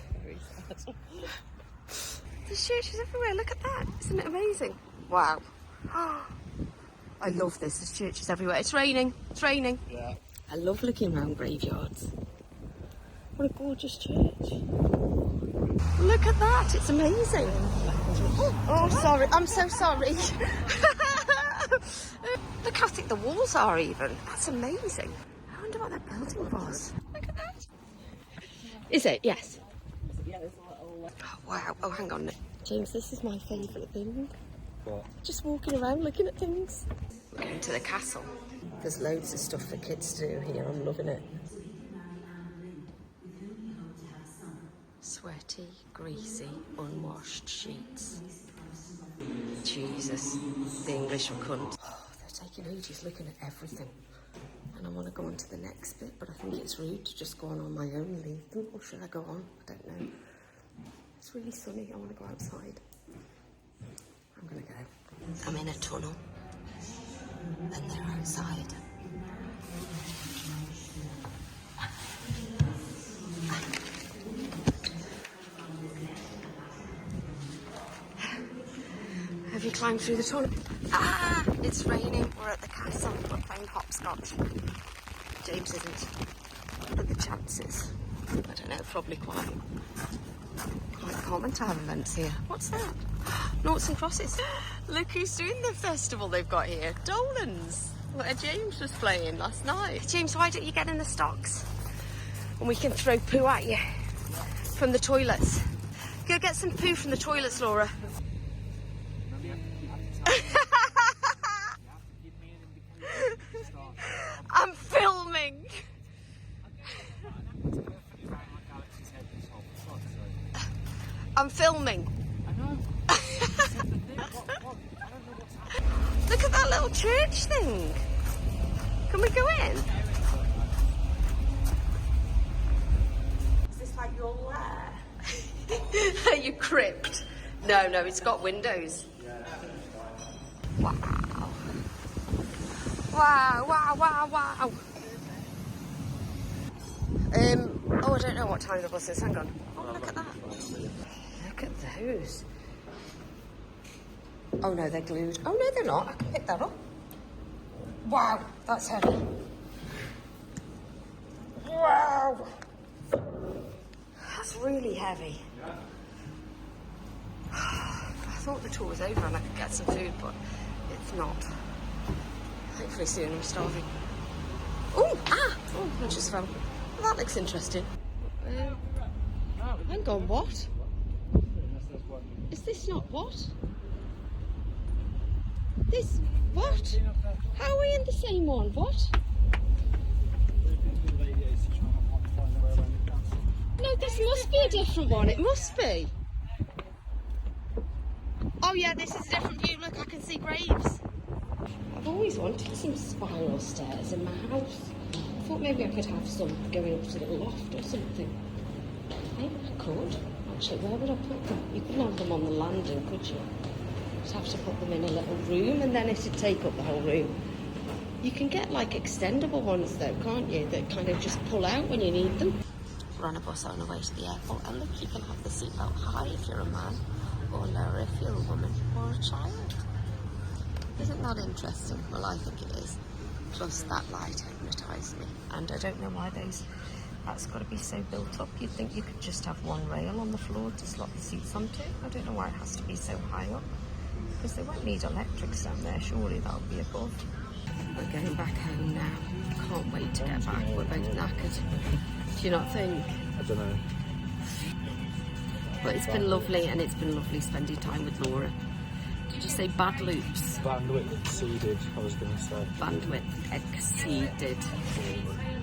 There's churches everywhere. Look at that. Isn't it amazing? Wow. I love this. There's churches everywhere. It's raining. It's raining. Yeah. I love looking around graveyards. What a gorgeous church. Look at that. It's amazing. Oh, sorry. I'm so sorry. Look how thick the walls are even. That's amazing. I wonder what that building was. Look at that. Is it? Yes. Oh, wow. Oh, hang on. James, this is my favourite thing. What? Just walking around looking at things. We're going to the castle. There's loads of stuff for kids to do here. I'm loving it. Sweaty, greasy, unwashed sheets. Jesus, the English are cunt. Oh, they're taking ages looking at everything. And I want to go on to the next bit, but I think it's rude to just go on my own and leave them. Or should I go on? I don't know. It's really sunny. I want to go outside. I'm going to go. I'm in a tunnel. And they're outside. Have you climbed through the tunnel? Ah! It's raining. We're at the castle. We're playing hopscotch. James isn't. What are the chances? I don't know, probably quite common to have events here. What's that? Noughts and crosses. Look who's doing the festival they've got here. Dolan's. What James was playing last night. James, why don't you get in the stocks? And we can throw poo at you from the toilets. Go get some poo from the toilets, Laura. I'm filming. Look at that little church thing. Can we go in? Is this like your lair? Your crypt? No, it's got windows. Wow. Wow. Oh, I don't know what time the bus is. Hang on. Oh, look at that. Look at those. Oh no, they're glued. Oh no, they're not. I can pick that up. Wow, that's heavy. Wow. That's really heavy. I thought the tour was over and I could get some food, but it's not. Hopefully soon. I'm starving. Oh, I just fell. Well, that looks interesting. Hang on, what? Is this not what? This, what? How are we in the same one? What? No, this must be a different one. It must be. Oh yeah, this is a different view. Look, I can see graves. I've always wanted some spiral stairs in my house. I thought maybe I could have some going up to the loft or something. Maybe I could. Actually, where would I put them? You couldn't have them on the landing, could you? You'd have to put them in a little room and then it'd take up the whole room. You can get like extendable ones though, can't you? That kind of just pull out when you need them. We're on a bus on the way to the airport, and look, you can have the seatbelt high if you're a man, or lower if you're a woman or a child. Isn't that interesting? Well, I think it is. Plus that light hypnotised me, and I don't know why that's got to be so built up. You'd think you could just have one rail on the floor to slot the seats onto. I don't know why it has to be so high up, because they won't need electrics down there. Surely that'll be above. We're getting back home now. Can't wait to get back. We're both knackered. Do you not think? I don't know. But it's been lovely, and it's been lovely spending time with Laura. Did you say bad loops? Bandwidth exceeded, I was going to say. Bandwidth exceeded.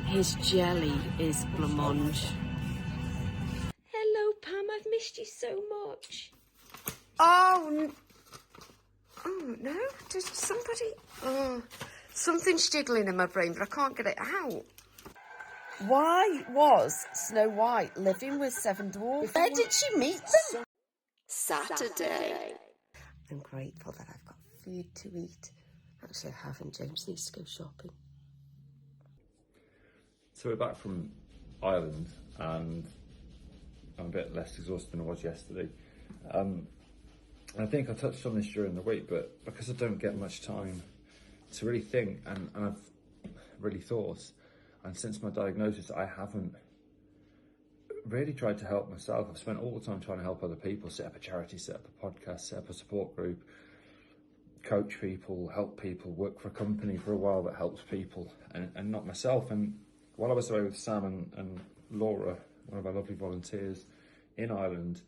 His jelly is blancmange. Hello, Pam. I've missed you so much. Oh no! Did somebody? Oh, something's jiggling in my brain, but I can't get it out. Why was Snow White living with 7 dwarfs? Where did she meet them? Saturday. I'm grateful that I've got food to eat. Actually, I haven't. James needs to go shopping. So we're back from Ireland, and I'm a bit less exhausted than I was yesterday. I think I touched on this during the week, but because I don't get much time to really think, and I've really thought, and since my diagnosis, I haven't really tried to help myself. I've spent all the time trying to help other people, set up a charity, set up a podcast, set up a support group, coach people, help people, work for a company for a while that helps people, and not myself. And while I was away with Sam and Laura, one of our lovely volunteers in Ireland,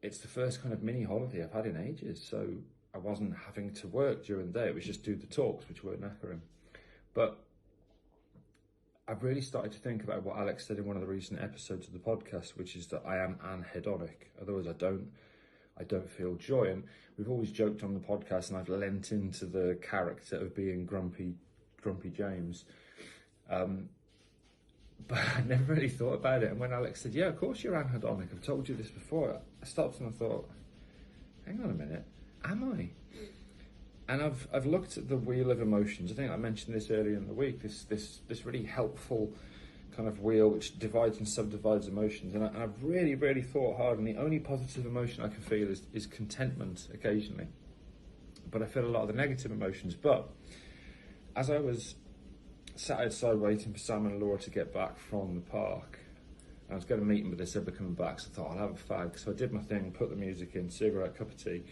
it's the first kind of mini holiday I've had in ages. So I wasn't having to work during the day. It was just do the talks, which weren't knackering. But I've really started to think about what Alex said in one of the recent episodes of the podcast, which is that I am anhedonic. Otherwise, I don't feel joy. And we've always joked on the podcast, and I've lent into the character of being grumpy James. But I never really thought about it. And when Alex said, yeah, of course you're anhedonic, I've told you this before, I stopped and I thought, hang on a minute, am I? And I've looked at the wheel of emotions. I think I mentioned this earlier in the week, this really helpful kind of wheel which divides and subdivides emotions. And I've really, really thought hard, and the only positive emotion I can feel is contentment occasionally. But I feel a lot of the negative emotions. But as I was sat outside waiting for Sam and Laura to get back from the park, I was going to meet them, but they said they're coming back, so I thought I'll have a fag. So I did my thing, put the music in, cigarette, cup of tea,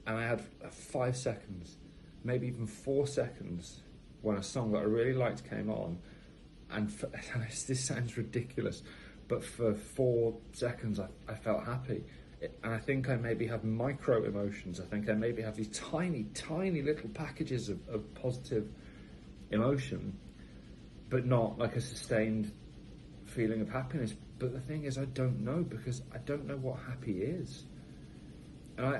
and I had 5 seconds, maybe even 4 seconds, when a song that I really liked came on, and this sounds ridiculous, but for 4 seconds I felt happy. And I think I maybe have micro emotions. I think I maybe have these tiny, tiny little packages of positive emotion, but not like a sustained feeling of happiness. But the thing is, I don't know, because I don't know what happy is. I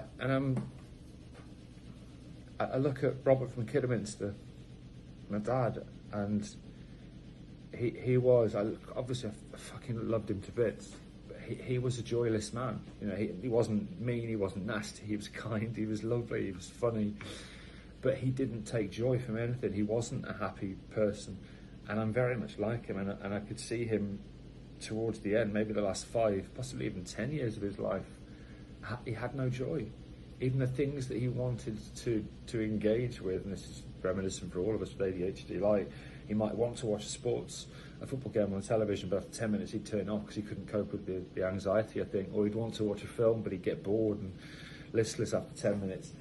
look at Robert from Kidderminster, my dad, and he was, obviously I fucking loved him to bits, but he was a joyless man. You know, he wasn't mean, he wasn't nasty, he was kind, he was lovely, he was funny, but he didn't take joy from anything. He wasn't a happy person, and I'm very much like him, and I could see him towards the end, maybe the last 5, possibly even 10 years of his life, he had no joy. Even the things that he wanted to engage with, and this is reminiscent for all of us with ADHD, like he might want to watch a football game on television, but after 10 minutes he'd turn off because he couldn't cope with the anxiety, I think, or he'd want to watch a film but he'd get bored and listless after 10 minutes.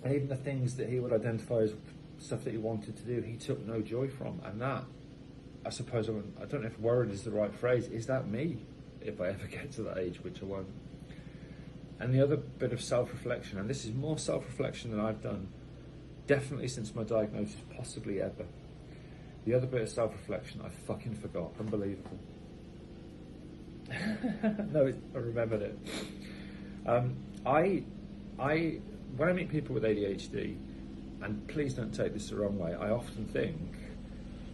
And even the things that he would identify as stuff that he wanted to do, he took no joy from. And that, I suppose, I don't know if worried is the right phrase, is that me if I ever get to that age, which I won't. And the other bit of self-reflection, and this is more self-reflection than I've done, definitely since my diagnosis, possibly ever. The other bit of self-reflection, I fucking forgot. Unbelievable. No, I remembered it. When I meet people with ADHD, and please don't take this the wrong way, I often think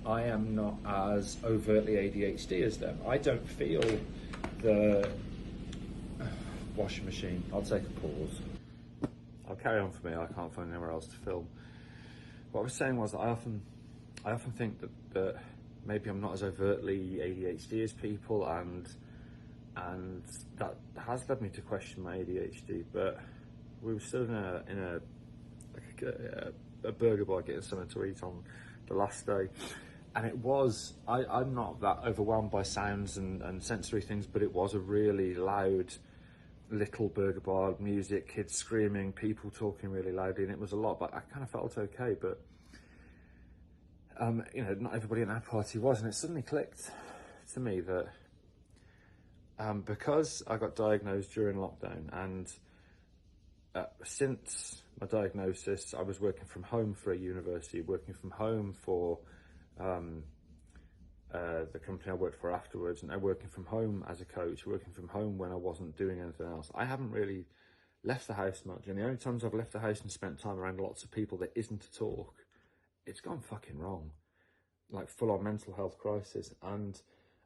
I am not as overtly ADHD as them. I don't feel the washing machine. I'll take a pause. I'll carry on for me. I can't find anywhere else to film. What I was saying was that I often think that maybe I'm not as overtly ADHD as people, and that has led me to question my ADHD. But we were still in a burger bar getting something to eat on the last day, and it was, I'm not that overwhelmed by sounds and sensory things, but it was a really loud little burger bar, music, kids screaming, people talking really loudly, and it was a lot, but I kind of felt okay. But you know, not everybody in that party was, and it suddenly clicked to me that because I got diagnosed during lockdown, and since my diagnosis I was working from home for a university, working from home for the company I worked for afterwards, and I'm working from home as a coach, working from home when I wasn't doing anything else. I haven't really left the house much, and the only times I've left the house and spent time around lots of people that isn't to talk, it's gone fucking wrong, like full on mental health crisis. And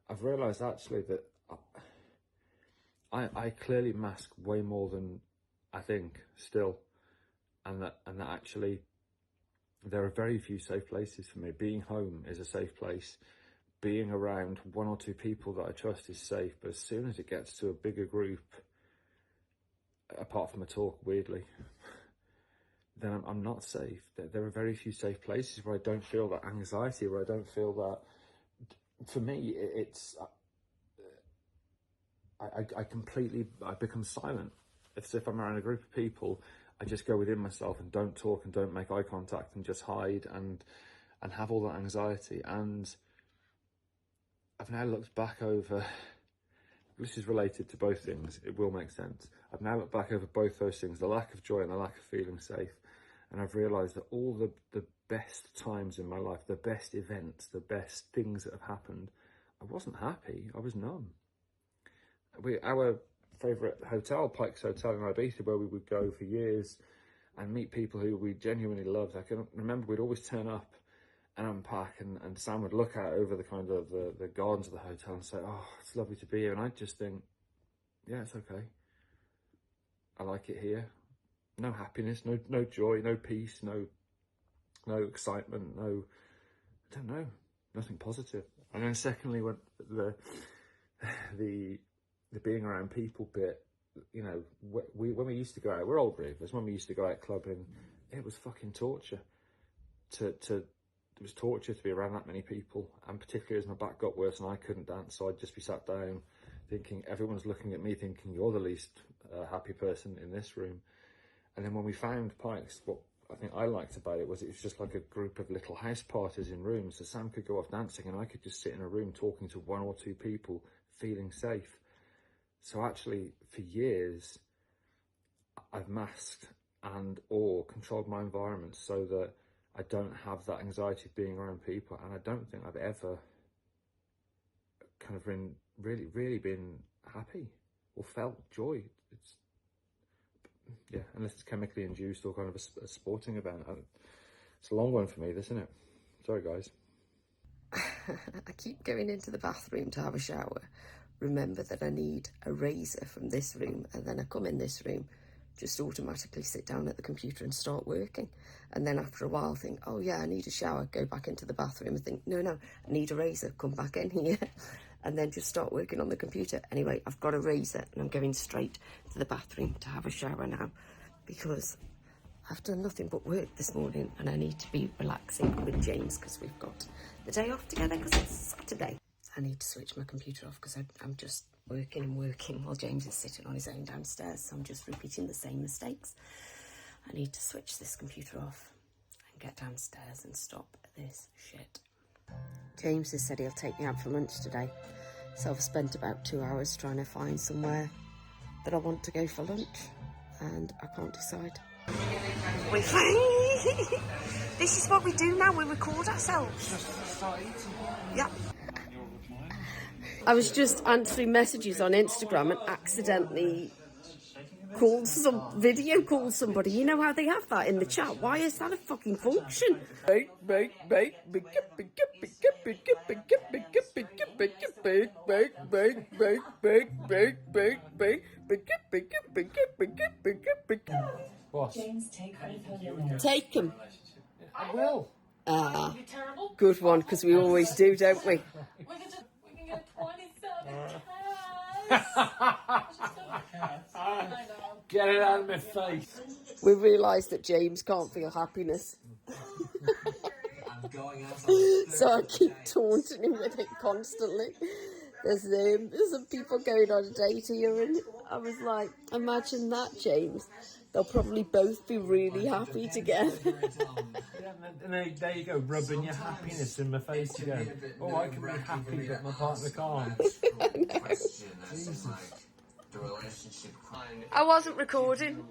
I've realised actually that I clearly mask way more than I think still, and that actually there are very few safe places for me. Being home is a safe place. Being around 1 or 2 people that I trust is safe, but as soon as it gets to a bigger group, apart from a talk, weirdly, then I'm not safe. There are very few safe places where I don't feel that anxiety, where I don't feel that. For me, it's I become silent. It's if I'm around a group of people, I just go within myself and don't talk and don't make eye contact and just hide and have all that anxiety. And I've now looked back over, this is related to both things, it will make sense. I've now looked back over both those things, the lack of joy and the lack of feeling safe, and I've realised that all the best times in my life, the best events, the best things that have happened, I wasn't happy, I was numb. Our favourite hotel, Pike's Hotel in Ibiza, where we would go for years and meet people who we genuinely loved. I can remember we'd always turn up and unpack, and Sam would look out over the kind of the gardens of the hotel and say, "Oh, it's lovely to be here," and I'd just think, yeah, it's okay, I like it here. No happiness, no joy, no peace, no excitement, no, I don't know, nothing positive. And then secondly, when the being around people bit, you know, when we used to go out, we're old ravers, when we used to go out clubbing, it was fucking torture. It was torture to be around that many people, and particularly as my back got worse and I couldn't dance, so I'd just be sat down thinking, everyone's looking at me thinking, you're the least happy person in this room. And then when we found Pikes, what I think I liked about it was just like a group of little house parties in rooms, so Sam could go off dancing and I could just sit in a room talking to 1 or 2 people, feeling safe. So actually, for years, I've masked and or controlled my environment so that I don't have that anxiety of being around people, and I don't think I've ever kind of really been happy or felt joy. Yeah, unless it's chemically induced or kind of a sporting event. It's a long one for me, this, isn't it? Sorry, guys. I keep going into the bathroom to have a shower. Remember that I need a razor from this room, and then I come in this room, just automatically sit down at the computer and start working. And then after a while think, oh yeah, I need a shower, go back into the bathroom and think, no, I need a razor, come back in here. And then just start working on the computer. Anyway, I've got a razor and I'm going straight to the bathroom to have a shower now, because I've done nothing but work this morning and I need to be relaxing with James because we've got the day off together because it's Saturday. I need to switch my computer off because I'm just working and working while James is sitting on his own downstairs, so I'm just repeating the same mistakes. I need to switch this computer off and get downstairs and stop this shit. James has said he'll take me out for lunch today, so I've spent about 2 hours trying to find somewhere that I want to go for lunch, and I can't decide. This is what we do now, we record ourselves. Just start eating. Yeah. I was just answering messages on Instagram and accidentally video called somebody. You know how they have that in the chat? Why is that a fucking function? Boss. Take them. I will. Good one, because we always do, don't we? We can get 27 Get it out of my face. We realised that James can't feel happiness. So I keep taunting him with it constantly. There's some people going on a date here, and I was like, imagine that, James. They'll probably both be really happy together. And then there you go, rubbing your happiness in my face again. Oh, I can be happy, but my partner can't. Jesus. I wasn't recording.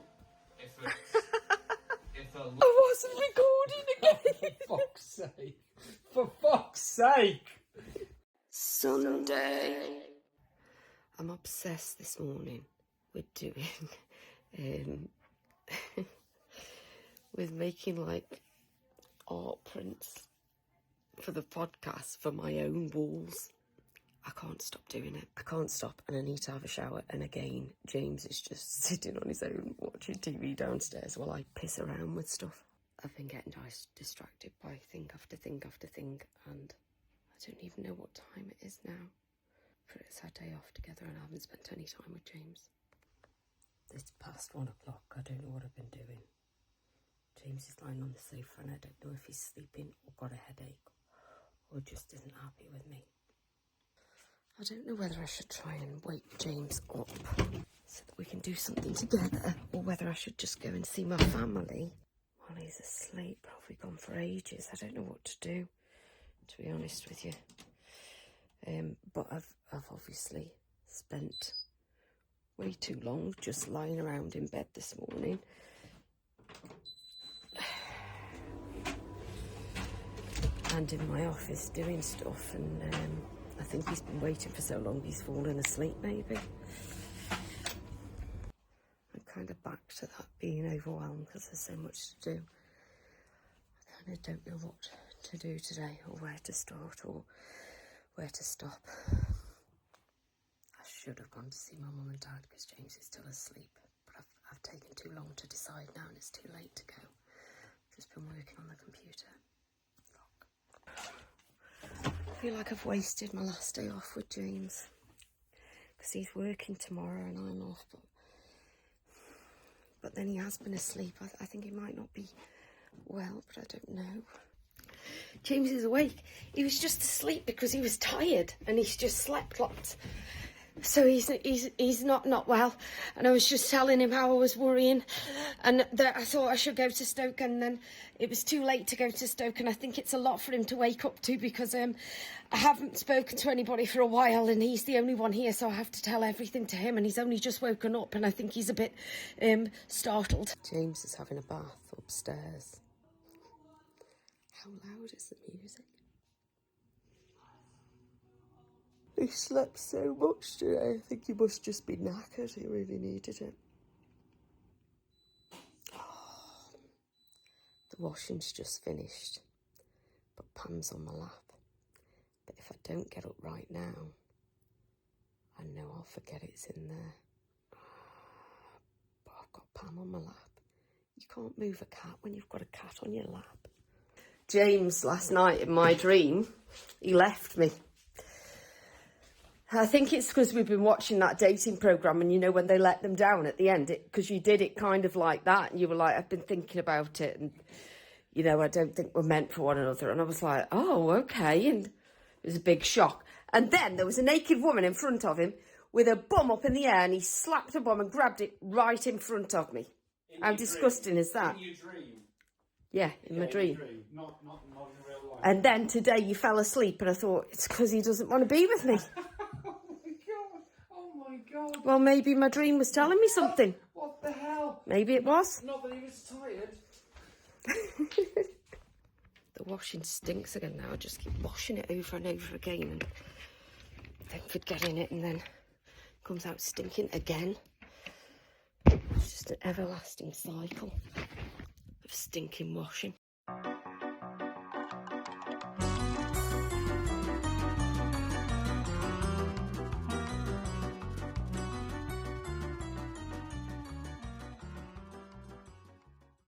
I wasn't recording again. For fuck's sake. For fuck's sake. Sunday. I'm obsessed this morning with doing with making like art prints for the podcast for my own walls. I can't stop doing it. I can't stop, and I need to have a shower. And again, James is just sitting on his own watching TV downstairs while I piss around with stuff. I've been getting distracted by thing after thing after thing, and I don't even know what time it is now. But it's our day off together and I haven't spent any time with James. It's past 1 o'clock. I don't know what I've been doing. James is lying on the sofa and I don't know if he's sleeping or got a headache or just isn't happy with me. I don't know whether I should try and wake James up so that we can do something together, or whether I should just go and see my family while he's asleep. Have we gone for ages? I don't know what to do, to be honest with you. But I've obviously spent way too long just lying around in bed this morning. And in my office doing stuff, and I think he's been waiting for so long he's fallen asleep maybe. I'm kind of back to that being overwhelmed because there's so much to do. I kind of don't know what to do today, or where to start, or where to stop. I should have gone to see my mum and dad because James is still asleep, but I've taken too long to decide now and it's too late to go. I've just been working on the computer. I feel like I've wasted my last day off with James because he's working tomorrow and I'm off, but then he has been asleep. I think he might not be well, but I don't know. James is awake. He was just asleep because he was tired and he's just slept lots. So he's not well, and I was just telling him how I was worrying, and that I thought I should go to Stoke, and then it was too late to go to Stoke, and I think it's a lot for him to wake up to because I haven't spoken to anybody for a while, and he's the only one here, so I have to tell everything to him, and he's only just woken up, and I think he's a bit startled. James is having a bath upstairs. How loud is the music? He slept so much today. I think he must just be knackered. He really needed it. Oh, the washing's just finished. But Pam's on my lap. But if I don't get up right now, I know I'll forget it's in there. But I've got Pam on my lap. You can't move a cat when you've got a cat on your lap. James, last night in my dream, he left me. I think it's because we've been watching that dating programme, and you know when they let them down at the end, because you did it kind of like that, and you were like, I've been thinking about it, and you know, I don't think we're meant for one another. And I was like, oh, okay. And it was a big shock. And then there was a naked woman in front of him with her bum up in the air, and he slapped her bum and grabbed it right in front of me. How disgusting is that? In your dream? Yeah, in my dream. Not in real life. And then today you fell asleep, and I thought, it's because he doesn't want to be with me. Oh my god. Well, maybe my dream was telling me something. What the hell? Maybe it was. Not that he was tired. The washing stinks again now. I just keep washing it over and over again and then forgetting it, and then it comes out stinking again. It's just an everlasting cycle of stinking washing.